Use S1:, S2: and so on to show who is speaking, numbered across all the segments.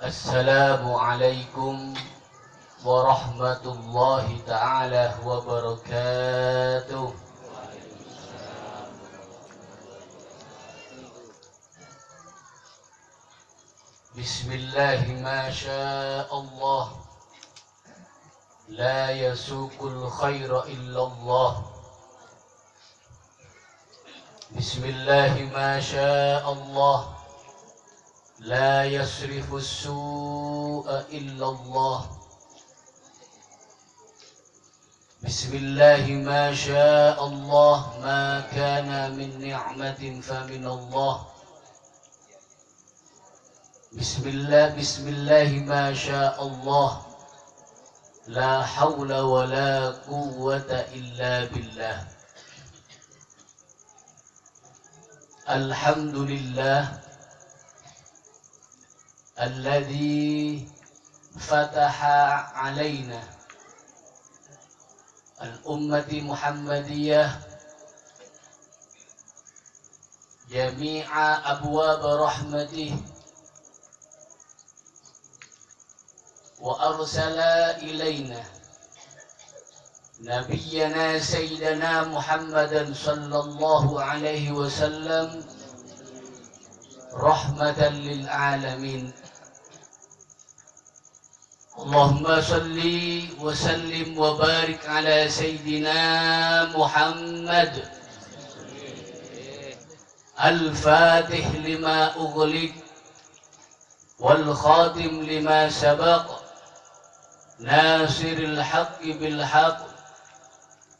S1: Assalamualaikum warahmatullahi ta'ala wabarakatuh. Bismillahi ma sya'allah, la yasukul khaira illallah. Bismillahi ma sya'allah, la yasrifu su'a illallah. Bismillahi ma sya'allah, ma kana min ni'matin fa min Allah. Bismillahi ma sya'allah, la hawla wa la quwwata illa billah. Alhamdulillah alladzi fataha alaina al-ummati Muhammadiyah jami'a abwab rahmatih wa arsala ilaina nabiyyana sayyidina Muhammadan sallallahu alaihi wasallam rahmatan lil alamin. Allahumma salli wa sallim wa barik ala sayyidina Muhammad al-fatih lima ughliq wal khatim lima sabaq nasiril haqqi bil haqq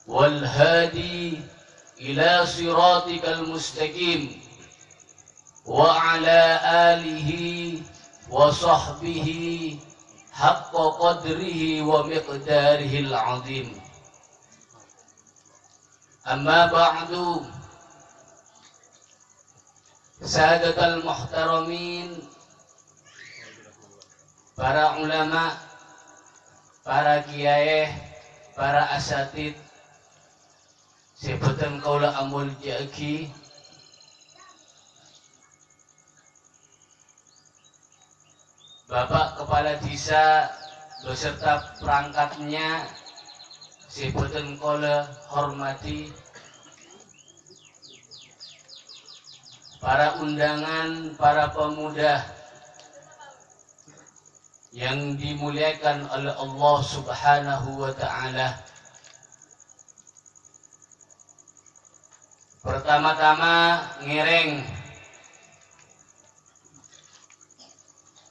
S1: wal hadi ila siratikal mustaqim wa ala alihi wa sahbihi haqqa qadrihi wa miqdarihil azim. Amma ba'du, sadatal muhtaramin, para ulama, para kiai, para asatid, sebutan kaula amul jaki, Bapak Kepala Desa beserta perangkatnya, sebutan kaula hormati, para undangan, para pemuda yang dimuliakan oleh Allah Subhanahu wa ta'ala. Pertama-tama ngereng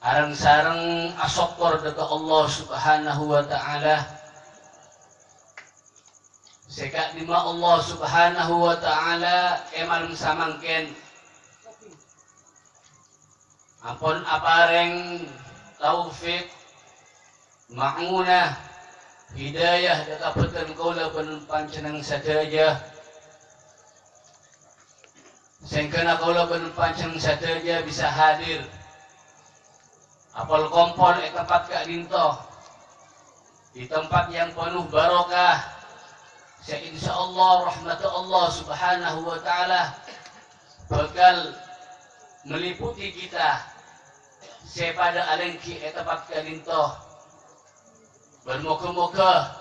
S1: areng sareng asokor dekat Allah Subhanahu wa ta'ala. Seka dima Allah Subhanahu wa ta'ala emal samangken ampun apareng taufik ma'unah hidayah dekapetan kaula panjenengan sadaya. Sengkena kaula panjenengan sadaya bisa hadir apal kompor tempat kak dintoh di tempat yang penuh barokah. Insya Allah rahmat Allah Subhanahu wa ta'ala bakal meliputi kita sepada alengki tempat kak dintoh. Bermoga-moga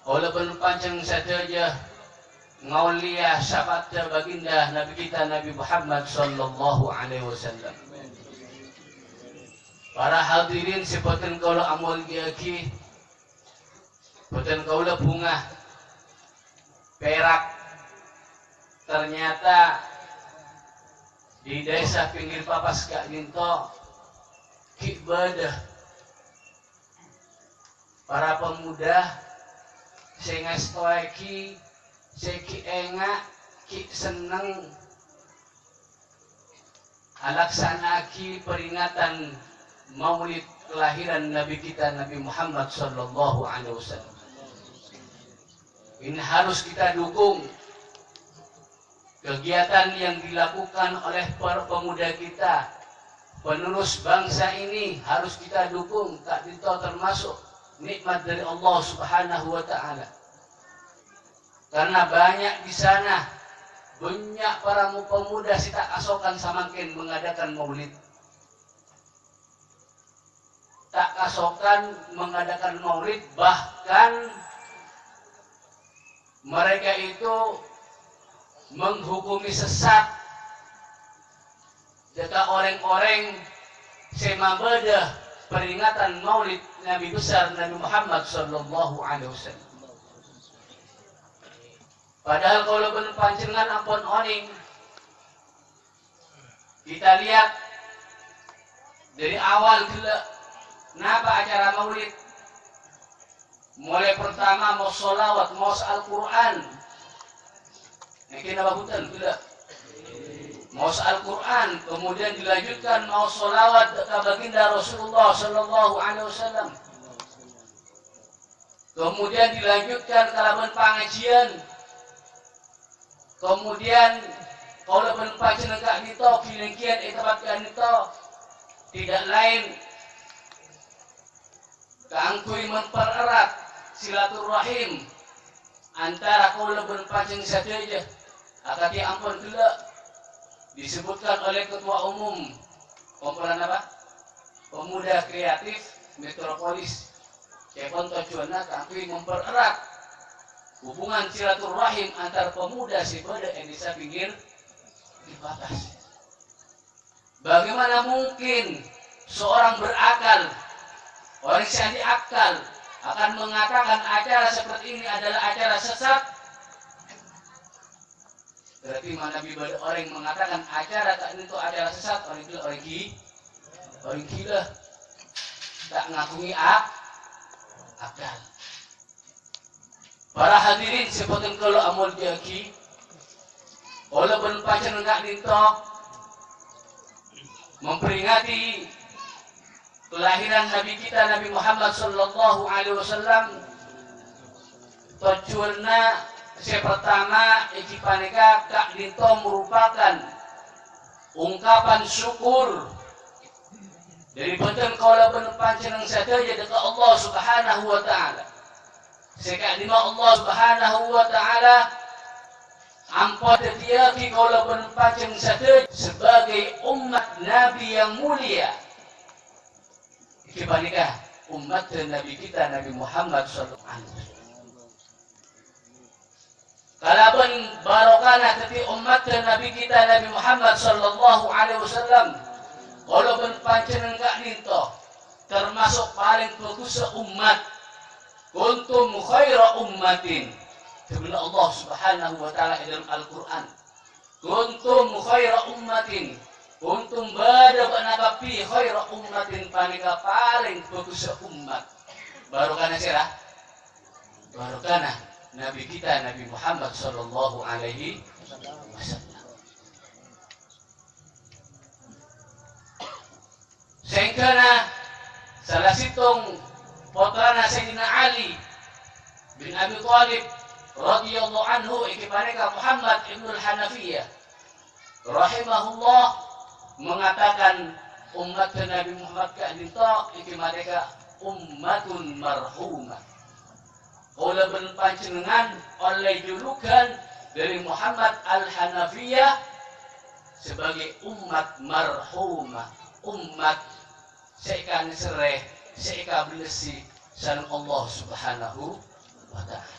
S1: oleh panjang saja ngauliah sabda baginda Nabi kita Nabi Muhammad sallallahu alaihi wasallam. Para hadirin sebutan kaula amul jaki, sebutan kaula bunga perak. Ternyata di desa pinggir papas Kak Ginto ibadah para pemuda sehingga stoiki seki enga ki seneng alaksanaki peringatan Maulid kelahiran Nabi kita Nabi Muhammad sallallahu alaihi wasallam. Ini harus kita dukung kegiatan yang dilakukan oleh para pemuda kita, penerus bangsa ini harus kita dukung. Kak Dito termasuk nikmat dari Allah Subhanahu wa ta'ala. Karena banyak di sana, banyak para pemuda sita asokan samakin mengadakan maulid. tak kasokan mengadakan maulid, bahkan mereka itu menghukumi sesat jika orang-orang semabada peringatan maulid Nabi besar Nabi Muhammad sallallahu alaihi wasallam. Padahal kalau benar panjenengan ampun oning, kita lihat dari awal gila kenapa acara maulid. Mulai pertama mau sholawat, mau Al-Quran. Ini apa hutan gila. Mau Al-Quran, kemudian dilanjutkan mau sholawat ke baginda Rasulullah sallallahu alaihi wasallam. Kemudian dilanjutkan kalaban pengajian. Kemudian kalau berpancing kak nito kilengkian etapat kak nito tidak lain keangkui mempererat silaturahim antara kaula berpancing saja. Akati ampun gila disebutkan oleh Ketua Umum kumpulan apa? Pemuda Kreatif Metropolis. Kepon tujuannya keangkui mempererat hubungan silaturahim antar pemuda pada Indonesia pinggir di batas. Bagaimana mungkin seorang berakal, orang yang diakal akan mengatakan acara seperti ini adalah acara sesat? Berarti mana bibada orang yang mengatakan acara tak itu acara sesat, orang gila, orang gila, tak ngakui akal. Para hadirin seperti kalau amul jaki, kalau berpancing enggak nintok memperingati kelahiran Nabi kita Nabi Muhammad sallallahu alaihi wasallam, tujuannya pertama ekipaneka kak dito merupakan ungkapan syukur dari beten kalau berpancing saja dekat Allah Subhanahu wa taala. Sekak lima Allah Subhanahu wa taala ampun tetiaki kalau berpancing saja sebagai umat Nabi yang mulia. Kebalikah umat Nabi kita Nabi Muhammad sallallahu alaihi wasallam. Kalaupun barokana teti umat Nabi kita Nabi Muhammad sallallahu alaihi wasallam, kalau berpancing enggak nito termasuk paling bagus umat. Kuntum khaira ummatin. Sebenarnya Allah Subhanahu wa taala dalam Al-Qur'an. Kuntum khaira ummatin. Kuntum bada nabi khaira ummatin panika paling bagus umat. Barokana sirah. Barokana Nabi kita Nabi Muhammad sallallahu alaihi wasallam. Sehingga salah situng putrana Sayyidina Ali bin Abi Thalib radhiyallahu anhu ikibareka Muhammad ibnul Hanafiyah rahimahullah mengatakan umat Nabi Muhammad kadinto ikibareka ummatun marhumah. Oleh berpancengan oleh julukan dari Muhammad al-Hanafiyah sebagai umat marhumah, umat sekan sereh, seika belesi salam Allah Subhanahu wa taala.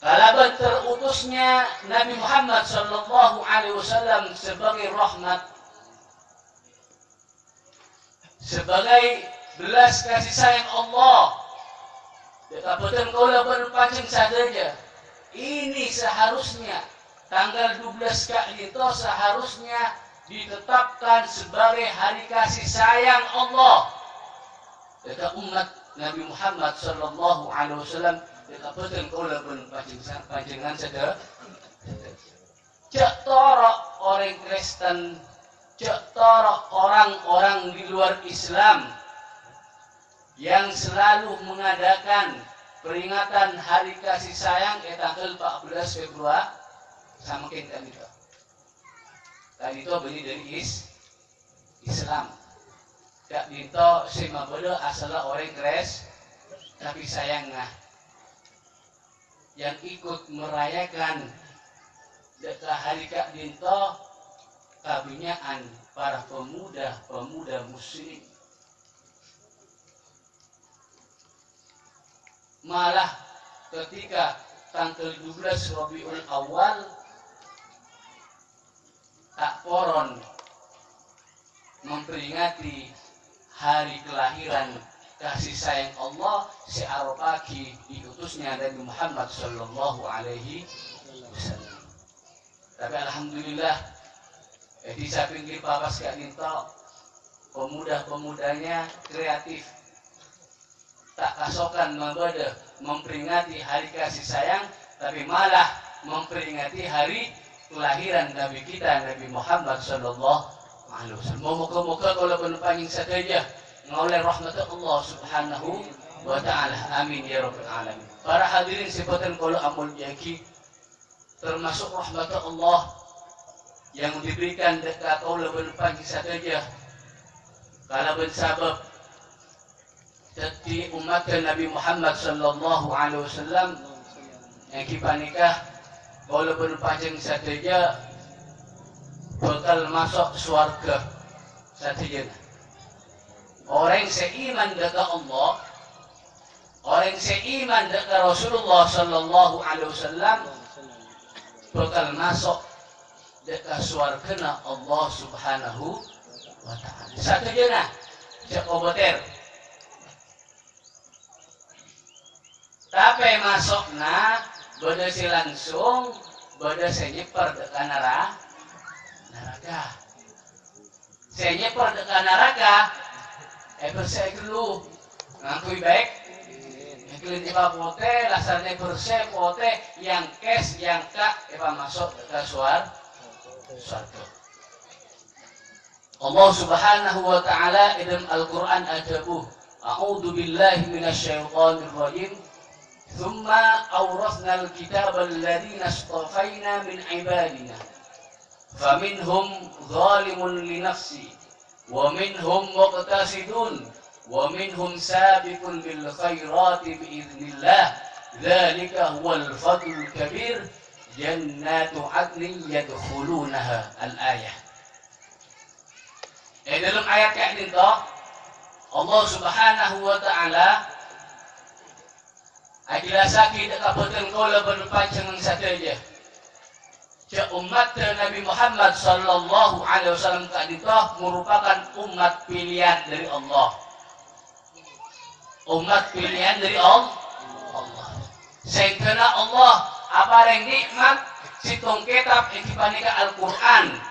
S1: Kalaban terutusnya Nabi Muhammad sallallahu alaihi wasallam sebagai rahmat, sebagai belas kasih sayang Allah. Dikatakan kaulah berpancing saja. Ini seharusnya tanggal 12 kali itu seharusnya ditetapkan sebagai hari kasih sayang Allah. Dekat umat Nabi Muhammad sallallahu alaihi wasallam dikatakan kaulah berpancingan saja. Cek torok orang Kristen, cek torok orang-orang di luar Islam yang selalu mengadakan peringatan hari kasih sayang tanggal 14 Februari sama kita itu. Tadi itu beli dari Islam. Kak Dito sema bodoh asal orang Kres, tapi sayangnya yang ikut merayakan dekat hari Kak Dito kabinaan para pemuda-pemuda muslim. Malah ketika tanggal 12 Rabiul Awal tak poron memperingati hari kelahiran kasih sayang Allah searo pagi diutusnya Nabi Muhammad sallallahu alaihi wasallam. Tapi alhamdulillah di samping di papas gak ninto pemuda-pemudanya kreatif tak kasokan memperingati hari kasih sayang, tapi malah memperingati hari kelahiran Nabi kita Nabi Muhammad sallallahu alaihi wasallam. Moga-moga kalau penumpang saja ngoleh rahmat Allah subhanahu wa ta'ala. Amin ya rabbal alamin. Para hadirin sifatan kalau amul jaki termasuk rahmat Allah yang diberikan dekat Allah penumpang saja. Kalau bersabab jadi umat Nabi Muhammad sallallahu alaihi wasallam yang kita nikah kalau berpanjang saja bakal masuk surga saja. Orang seiman dengan Allah, orang seiman dengan Rasulullah sallallahu alaihi wasallam bakal masuk dekat surga Allah subhanahu wa ta'ala. Saja nah, cek oboter. Tapi masuk na bodoh si langsung bodoh senyeper dekat neraka. Senyeper dekat neraka. Bersih dulu, ngakui baik. Kelin iba pote, lasarnya bersih pote, yang kes, yang kak, iba masuk dekat surga. Allah Subhanahu wa Ta'ala dalam Al-Quran ajabu. A'udzu billahi minasyaitonir rajim. ثم أورثنا الكتاب الذين اصطفينا من عبادنا فمنهم ظالم لنفسه ومنهم مقتصد ومنهم سابق بالخيرات بإذن الله ذلك هو الفضل الكبير جنات عدن يدخلونها الآية. Dalam ayat kayak ini Allah Subhanahu wa Ta'ala Agilasaki dekat betul kola berpanjang saja. Cak umat Nabi Muhammad sallallahu alaihi wasallam kaditah merupakan umat pilihan dari Allah. Umat pilihan dari Allah. Sehingga Allah apa yang nikmat situng kitab ikipanika Al-Quran.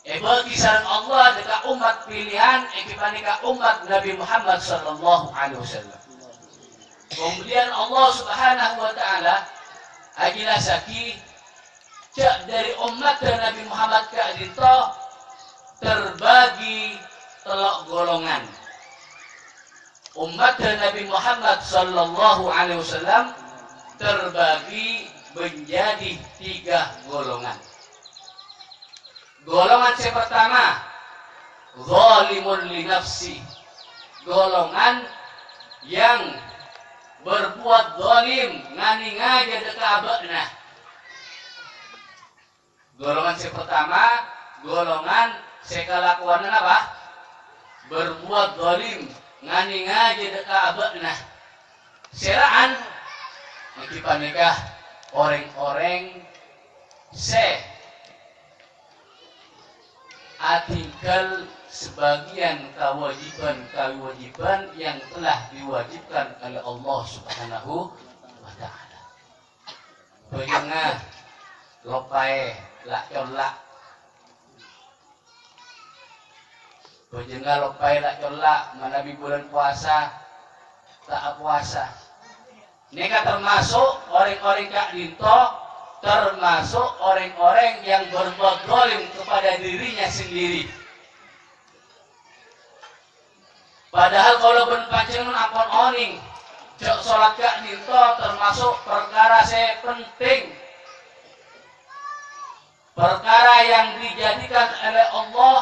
S1: Bagi saran Allah dekat umat pilihan ikipanika umat Nabi Muhammad sallallahu alaihi wasallam. Kemudian Allah Subhanahu wa Ta'ala ajilasaki cak dari umat Nabi Muhammad kadito terbagi telok golongan. Umat Nabi Muhammad sallallahu alaihi wasallam terbagi menjadi 3 golongan. Golongan yang pertama, zalimun li nafsi. Golongan yang berbuat zalim ngani ngaja dekat abadna. Golongan yang pertama, golongan sekalakuan apa? Berbuat zalim ngani ngaja dekat abadna. Seraan kita nikah orang-orang tinggal sebagian kewajiban yang telah diwajibkan oleh Allah Subhanahu wa Ta'ala. Bejengah lopai lak colak. Bejengah lopai lak colak menabi bulan puasa tak puasa. Mereka termasuk orang-orang kak dinto, termasuk orang-orang yang berbuat zalim kepada dirinya sendiri. Padahal kalau berpanjangan apon oning, cok sholat gak dinto termasuk perkara saya penting, perkara yang dijadikan oleh Allah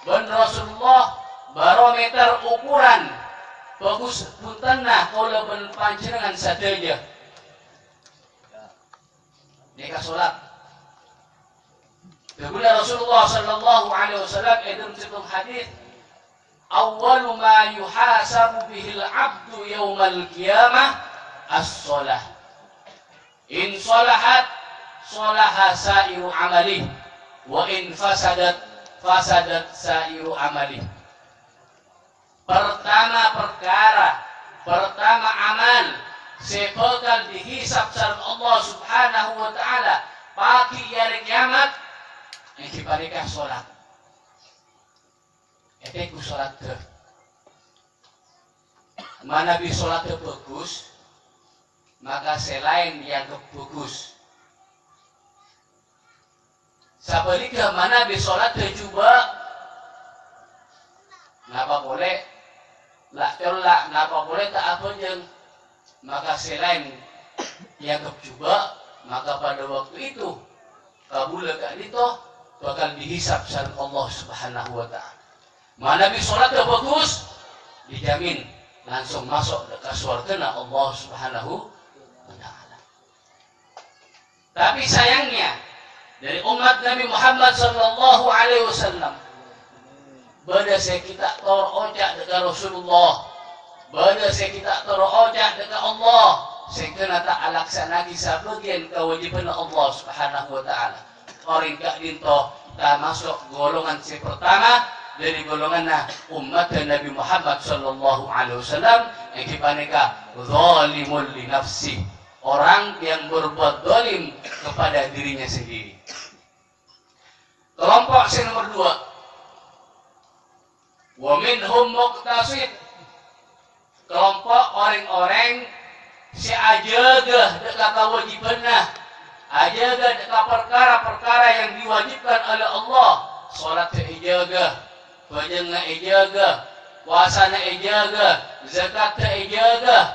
S1: dan Rasulullah barometer ukuran. Bagus puntenah kalau berpanjangan saja. Mereka sholat Kemudian Rasulullah sallallahu alaihi wasallam dalam sebuah hadis, awwalu ma yuhasabu bihil abdu yaumal qiyamah as-shalah. In salahat salaha sa'iru amalih wa in fasadat fasadat sa'iru amalih. Pertama amal sebekal dihisab sareng Allah Subhanahu wa taala pagi hari kiamat yang dipanikah sholat. Eteku sholat ke mana bi sholat ke bagus, maka selain dianggap bagus. Sebaliknya mana bi sholat ke coba, napa boleh lah tolak, napa boleh tak apa jeng, maka selain dianggap coba, maka pada waktu itu kabul gak itu bakal dihisab sareng Allah Subhanahu wa taala. Mana bi salat bagus dijamin langsung masuk ke surga Allah Subhanahu wa taala. Tapi sayangnya dari umat Nabi Muhammad sallallahu alaihi wasallam bada kita ojak dekat Rasulullah, bada kita ojak dekat Allah, sekena tak alaksanaki sebagian kewajiban Allah Subhanahu wa taala. Orang gak dinto tak masuk golongan si pertama dari golongan umat Nabi Muhammad sallallahu alaihi wasallam yang dipaneka zalimul li nafsi, orang yang berbuat zalim kepada dirinya sendiri. Kelompok yang nomor 2, wa minhum muqtasid, kelompok orang-orang si ajaga dekat kewajibannya, ajaga dekat perkara-perkara yang diwajibkan oleh Allah. Salat ijaga, bajangna ijaga, puasana ijaga, zakat ijaga.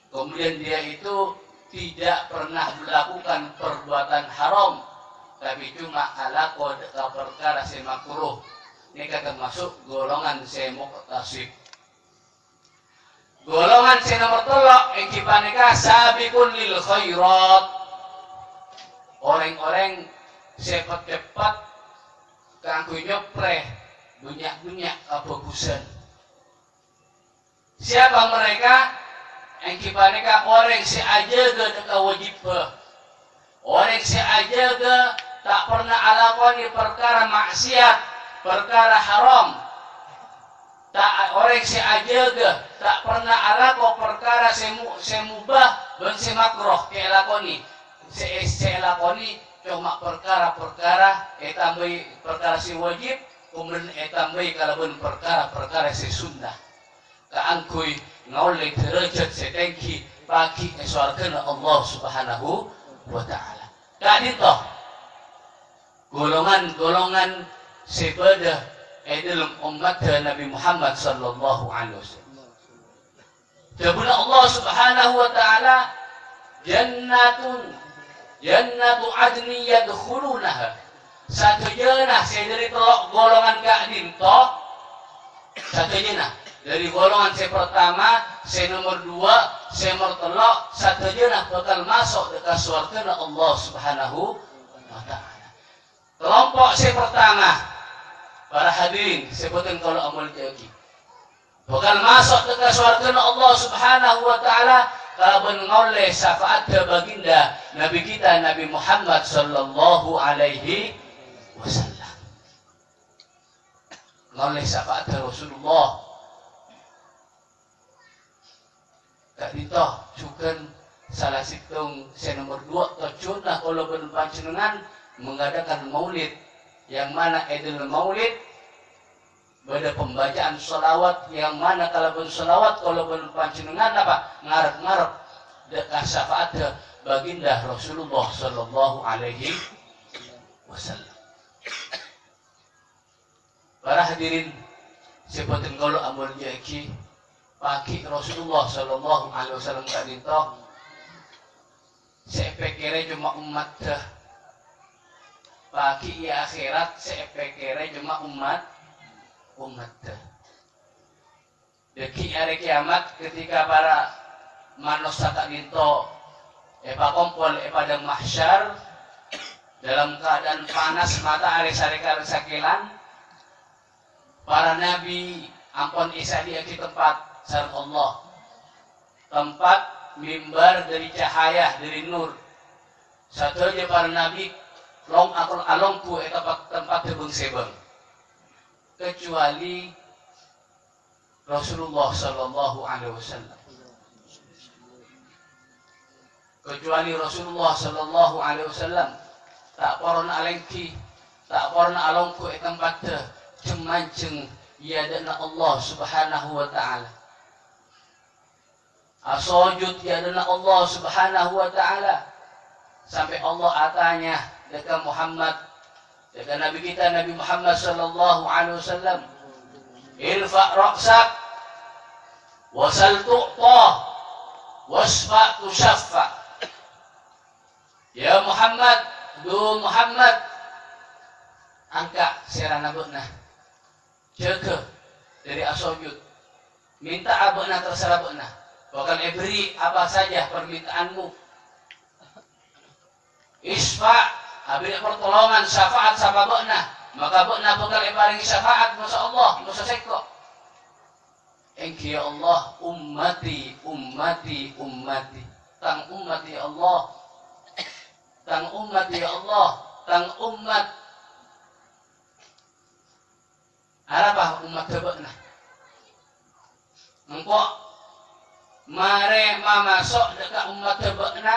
S1: Kemudian dia itu tidak pernah melakukan perbuatan haram, tapi cuma alaqo dekat perkara si makruh. Ini termasuk golongan si muqtasid. Golongan si nomor 3 yang dipaneka sabiqun lil khairat, orang-orang cepat-cepat kanggo nyepreh dunia kebagusan. Siapa mereka? Yang dipaneka orang si ajaga dekat wajib, orang si ajaga tak pernah alakoni perkara maksiat, perkara haram. Tak orang si ajaga tak pernah alako perkara semubah dan semakroh ke lakoni, lakoni cuma perkara-perkara etambai perkara si wajib, kemudian etambai kalaupun perkara-perkara si sunnah. Kaangkui ngoleh derajat setengki bagi surga Allah Subhanahu wa taala. Tadi toh golongan-golongan sebadah dalam umat Nabi Muhammad sallallahu alaihi wasallam. Jabuna Allah Subhanahu wa taala jannatu adni yadkhulunaha. Satu jenah dari telok golongan gak dinto. Satu jenah dari golongan si pertama, si nomor 2, si nomor 3, satu jenah bakal masuk dekat surga Allah Subhanahu wa taala. Kelompok si pertama, para hadirin sebutin kalau amal jagi bakal masuk ke surga Allah Subhanahu wa taala kalau mengoleh syafaat baginda Nabi kita Nabi Muhammad sallallahu alaihi wasallam. Ngoleh syafaat Rasulullah. Tak ditoh cukan salah situng saya nomor 2 tercunah kalau berpanjenengan mengadakan maulid, yang mana idul maulid pada pembacaan salawat, yang mana kalau salawat kalau panjenengan apa ngarep-ngarep dekat syafaat baginda Rasulullah sallallahu alaihi wasallam. Para hadirin sebutin kalau amul jaki pagi Rasulullah sallallahu alaihi wasallam tadi toh saya pikirnya cuma umat dah. Pagi ya akhirat saya pikirnya cuma umat dah. Deki hari kiamat ketika para manusia tak dinto epa kompol padang mahsyar dalam keadaan panas matahari sarikar sakilan, para nabi ampun isa dia ke tempat sareng Allah, tempat mimbar dari cahaya dari nur. Satu aja para nabi long akul alongku tempat tebeng sebeng, kecuali Rasulullah Sallallahu Alaihi Wasallam. Kecuali Rasulullah Sallallahu Alaihi Wasallam tak poron alengki, tak poron alongku tempat cemanceng ia dana Allah Subhanahu Wa Taala. Asojud ia dana Allah Subhanahu Wa Taala sampai Allah atanya dekat Muhammad, dekat Nabi kita Nabi Muhammad Sallallahu Alaihi Wasallam, irfa' ra'sak wasal tu'ta wasfa' tushaffa. Ya Muhammad, du Muhammad, angkat serana beuna, jaga dari asojud, minta abena terserah beuna, bahkan beri apa saja permintaanmu. Isfa' abdi pertolongan syafaat sama beuna, maka beuna bakal paring syafaat masa Allah masa seko. Engki ya Allah, ummati ummati ummati, tang umat ya Allah, tang umat ya Allah, tang umat. Arapah umat beuna. Engko mare mamasok dekat umat beuna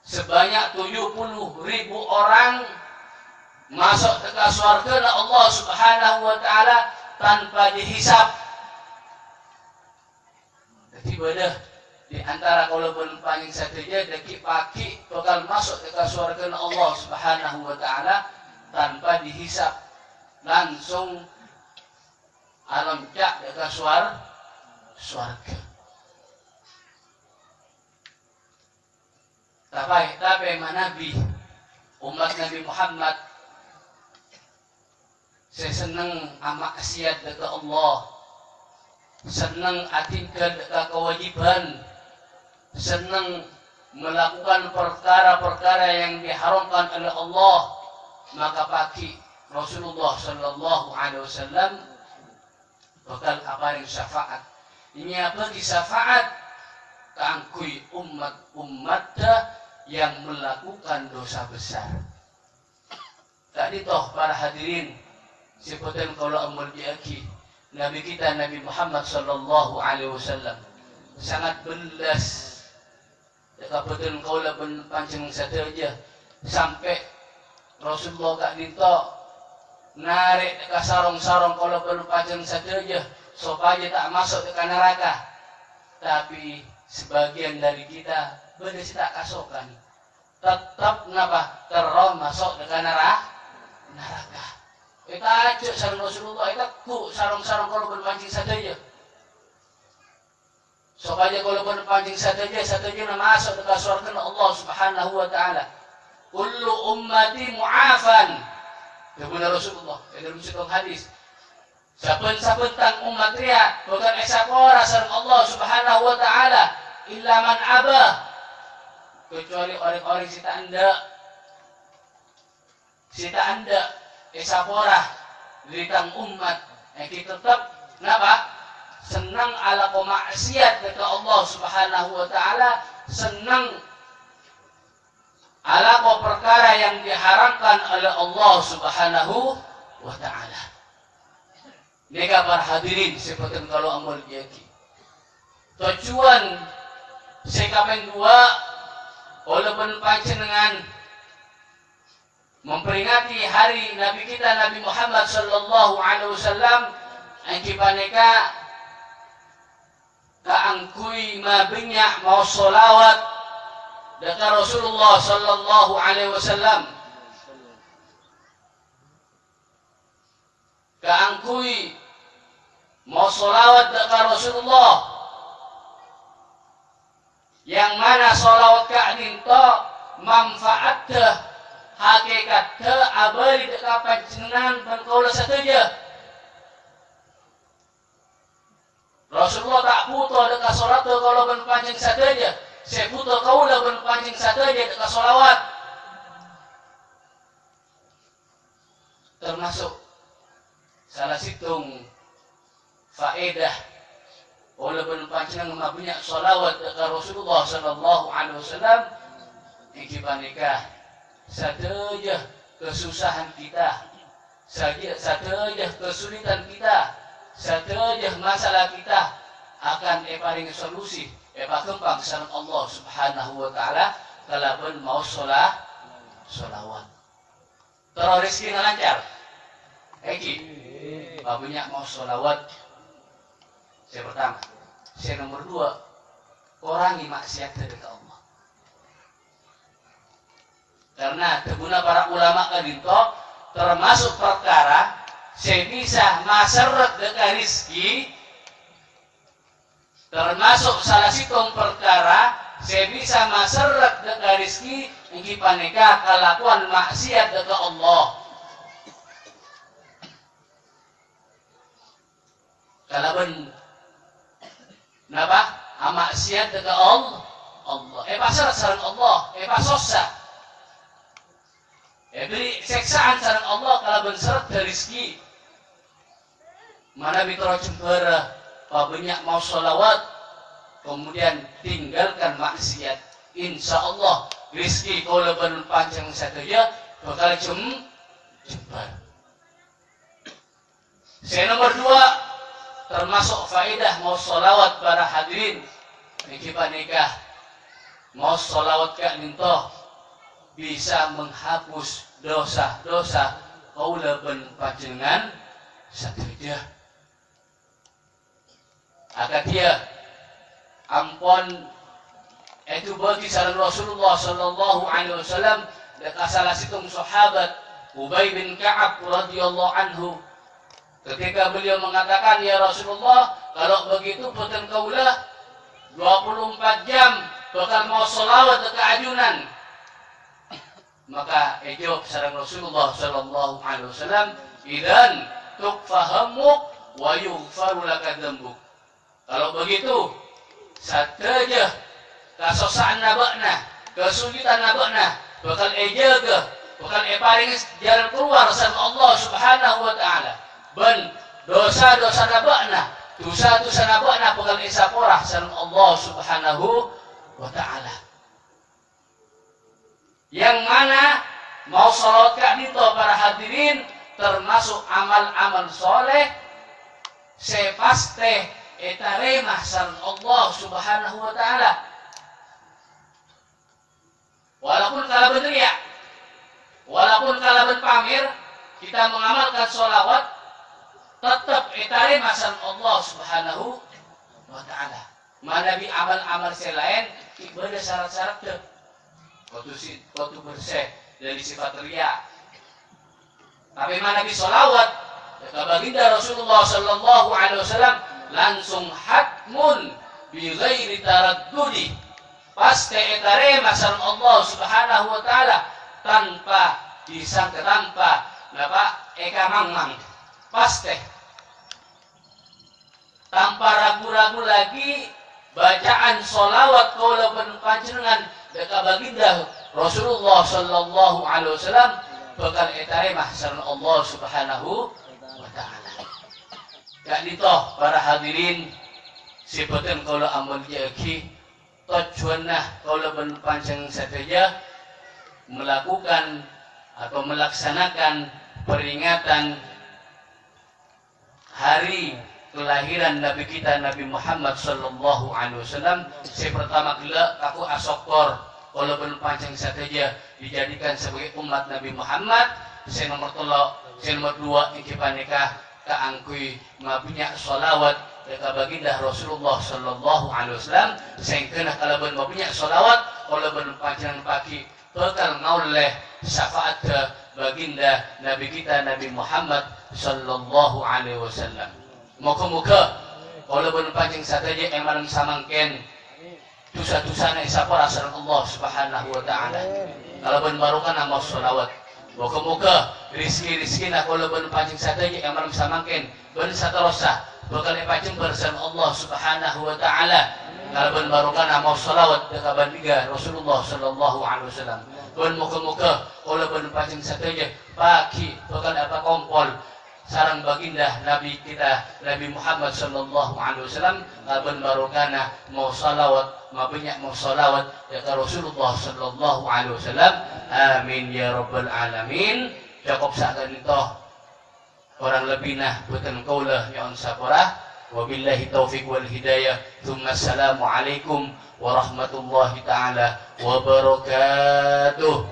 S1: sebanyak 70.000 orang masuk ke surga Allah Subhanahu Wa Taala tanpa dihisab. Jadi bedah di antara kalau panjang saja deki pagi bakal masuk ke surga Allah Subhanahu Wa Taala tanpa dihisab, langsung alam cak ke surga. Tapi Nabi umat Nabi Muhammad saya senang amak maksiat dekat Allah, senang atingkan dekat kewajiban, senang melakukan perkara-perkara yang diharamkan oleh Allah, maka pagi Rasulullah Sallallahu Alaihi Wasallam bakal kabarin syafaat. Ini apa di syafaat? Kangkui umat-umatnya yang melakukan dosa besar. Tadi toh para hadirin, sebutan kalau amal diaki Nabi kita Nabi Muhammad Sallallahu Alaihi Wasallam sangat belas. Kebetulan kaulah pancing saja sampai Rasulullah gak minta narik ke sarong-sarong kalau pancing saja supaya tak masuk ke neraka. Tapi sebagian dari kita benar tak kasokan, tetap napa terus masuk ke neraka. Kita aja sarung Rasulullah, kita ku sarong-sarong kalau berpancing saja. Supaya kalau berpancing saja masuk ke surga Allah Subhanahu Wa Taala. Kullu ummati mu'afan. Benar Rasulullah. Dalam satu hadis. Saben-saben tang umat ria bukan esapora sareng Allah Subhanahu Wa Taala illa man abah, kecuali orang-orang sita anda esapora dari tang umat yang kita tetap napa senang ala maksiat kepada Allah Subhanahu Wa Taala, senang ala perkara yang diharamkan oleh Allah Subhanahu Wa Taala. Nega para hadirin seperti kalau amal yaki. Tujuan sekapen dua oleh panjenengan memperingati hari Nabi kita Nabi Muhammad Sallallahu Alaihi Wasallam yang kipaneka kaangkui mabinya mau solawat dekat Rasulullah Sallallahu Alaihi Wasallam, kaangkui mau solawat dekat Rasulullah, yang mana solawat ka'ninto manfaatnya hakikatnya abadi dekat panjenengan dan kaulah saja. Rasulullah tak butuh dekat solat kalau berpanjang saja. Saya butuh kaulah berpanjang saja dekat solawat. termasuk salah situng faedah oleh panjenengan mabunya sholawat ke Rasulullah sallallahu alaihi wasallam iki panika sadeja kesusahan kita, sadeja kesulitan kita, sadeja masalah kita akan paring solusi kembang sareng Allah Subhanahu wa taala kalaupun mau sholawat. Terus rezeki lancar. Eki, babunya mau sholawat. Yang pertama. Yang nomor dua, kurangi maksiat dari Allah. Karena teguna para ulama kadinto termasuk perkara sebisa maseret dengan rizki, termasuk salah situng perkara sebisa maseret dengan rizki ingki paneka kelakuan maksiat dengan Allah. Kalaban napa? Maksiat dengan Allah. Pasar sareng Allah, pasosa. Beri seksaan sareng Allah kalaban seret dari rizki. Mana mitro cembara, pabanyak mau sholawat, kemudian tinggalkan maksiat. Insya Allah rizki kalau leban panjang saja bakal jembar. Saya nomor dua, termasuk faedah mau sholawat para hadirin niki panikah mau sholawat kak nintoh bisa menghapus dosa-dosa kaula ben panjenengan sateja. Agar dia ampun itu bagi saran Rasulullah sallallahu alaihi wasallam dekat salah situng sahabat Ubay bin Ka'ab radhiyallahu anhu. Ketika beliau mengatakan, ya Rasulullah, kalau begitu boten kaula 24 jam bakal mau sholawat ke ajunan. Maka jawab sareng Rasulullah sallallahu alaihi wasallam, idan tukfahamuk wa yughfaru laka dzambuk. Kalau begitu, sateja kasosaan nabakna, kesulitan nabakna, bakal jaga, bakal paring jalan keluar sama Allah Subhanahu wa taala. Ben dosa-dosa nabakna, dosa-dosa nabakna bakal isaporah sama Allah Subhanahu wa taala. Yang mana mau salat kak nito para hadirin termasuk amal-amal soleh sepaste etaremah san Allah Subhanahu wa taala. Walaupun kala berteriak, walaupun kala berpamir, kita mengamalkan sholawat, tetap etaremah san Allah Subhanahu wa taala. Mana bi amal-amal selain ibadah syarat-syarat deh. Kotu bersih dari sifat riya. Tapi mana bi sholawat, kata baginda Rasulullah sallallahu alaihi wasallam langsung hatmun bi ghairi taraddudi, pasti etaremah sareng Allah Subhanahu wa taala tanpa disangka, tanpa eka mangmang, pasti tanpa ragu-ragu lagi bacaan sholawat kaula panjenengan dekat baginda Rasulullah sallallahu alaihi wasallam bakal etaremah sareng Allah Subhanahu wa taala. Kak ditoh para hadirin sebutan kalau amal jaki tujuannya kalau berpanjang saja melakukan atau melaksanakan peringatan hari kelahiran Nabi kita Nabi Muhammad sallallahu alaihi wasallam. Pertama kali aku asokor kalau berpanjang saja dijadikan sebagai umat Nabi Muhammad. Nomor dua ikipanikah kaangkui mabunya sholawat dekat baginda Rasulullah sallallahu alaihi wasallam. Sehingga kalau mabunya sholawat kalau berpanjang pagi bakal ngauleh syafaat ke baginda Nabi kita Nabi Muhammad sallallahu alaihi wasallam. Moga-moga kalau berpanjang saja emaran samangken dosa-dosana isapora sareng Allah Subhanahu wa taala. Kalau barukan nama sholawat. Moga-moga rizki-rizki nak kalau berpanjang saja emaran samangken ben satarosa bakal epajeng bersama Allah Subhanahu wa taala. ngalaban barokana mau salawat ka bandiga Rasulullah sallallahu alaihi wasallam. Tuan muka-muka olah ban pacing sateja paki bakal apa kompol sarang baginda Nabi kita Nabi Muhammad sallallahu alaihi wasallam ngalaban barokana mau salawat mabanyak mau salawat ya ka Rasulullah sallallahu alaihi wasallam. Amin ya rabbal alamin. Cukup sakan itu orang lebih nah buatan kaulah yang sabarah. Wabillahi taufiq wal hidayah. Thumma assalamu alaikum warahmatullahi ta'ala wabarakatuh.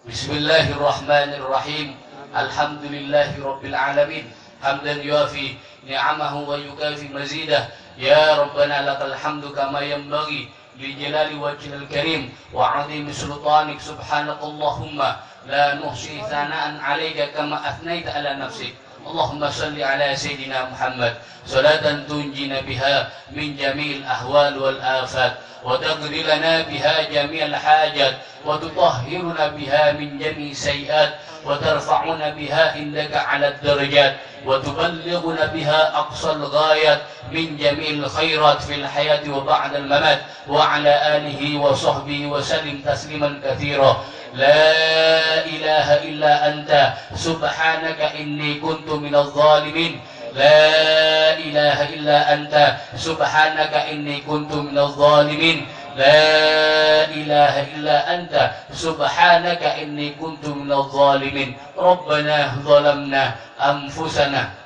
S1: Bismillahirrahmanirrahim. Alhamdulillahi rabbil alamin. Hamdan yuafi ni'amahu wa yukafi mazidah. Ya Rabbana lakal hamdu kama yanbaghi li jalali wajhil karim wa 'azimi sultanik. Subhanakallahumma la nuhsi thana'an 'alaika kama athnaita 'ala nafsik. Allahumma salli ala Sayyidina Muhammad salatan tunjina biha min jami'il ahwal wal afat wa taqdi lana biha jami'al hajat wa tutahhiruna biha min jami'i sayyi'at wa tarfa'una biha indaka 'ala darajat wa tuballighuna biha aqsal ghayat min jami'il khairat fil hayati wa ba'dal mamat wa 'ala alihi wa sahbihi wa sallim tasliman katsira. La ilaha illa anta subhanaka inni kuntu minadh dhalimin. La ilaha illa anta subhanaka inni kuntu minadh dhalimin. La ilaha illa anta subhanaka inni kuntu minadh dhalimin. Rabbana zalamna anfusana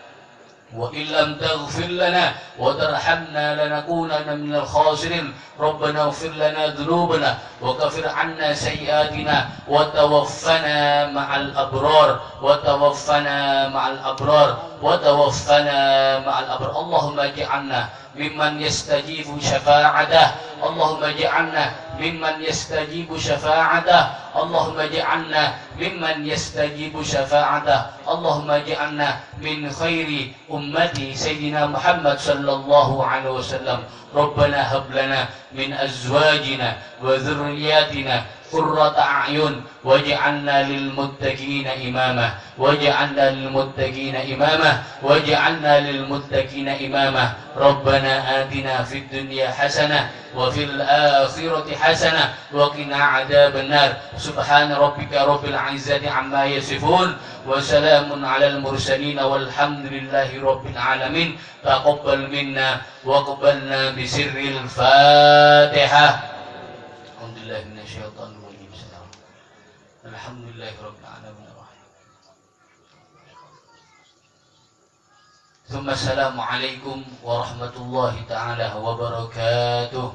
S1: وإن لم تغفر لنا وترحمنا لنكونن من الخاسرين. ربنا اغفر لنا ذنوبنا وكفر عنا سيئاتنا وتوفنا مع الأبرار وتوفنا مع الأبرار وتوفنا مع الأبرار. اللهم اجعلنا ممن يستجيب شفاعته. اللهم اجعلنا ممن يستجيب شفاعته. اللهم اجعلنا ممن يستجيب شفاعته. اللهم اجعلنا من خير أمتي سيدنا محمد صلى الله عليه وسلم. ربنا هب لنا من أزواجنا وذرياتنا قرة أعين واجعلنا للمتقين إماما واجعلنا للمتقين إماما واجعلنا للمتقين إماما. ربنا آتنا في الدنيا حسنة وفي الآخرة حسنة وقنا عذاب النار. سبحان ربك رب العزة عما يصفون وسلام على المرسلين والحمد لله رب العالمين. تقبل منا وقبلنا بسر الفاتحة. الحمد لله من الشيطان الرجيم. الحمد لله رب العالمين. ثم السلام عليكم ورحمة الله تعالى وبركاته.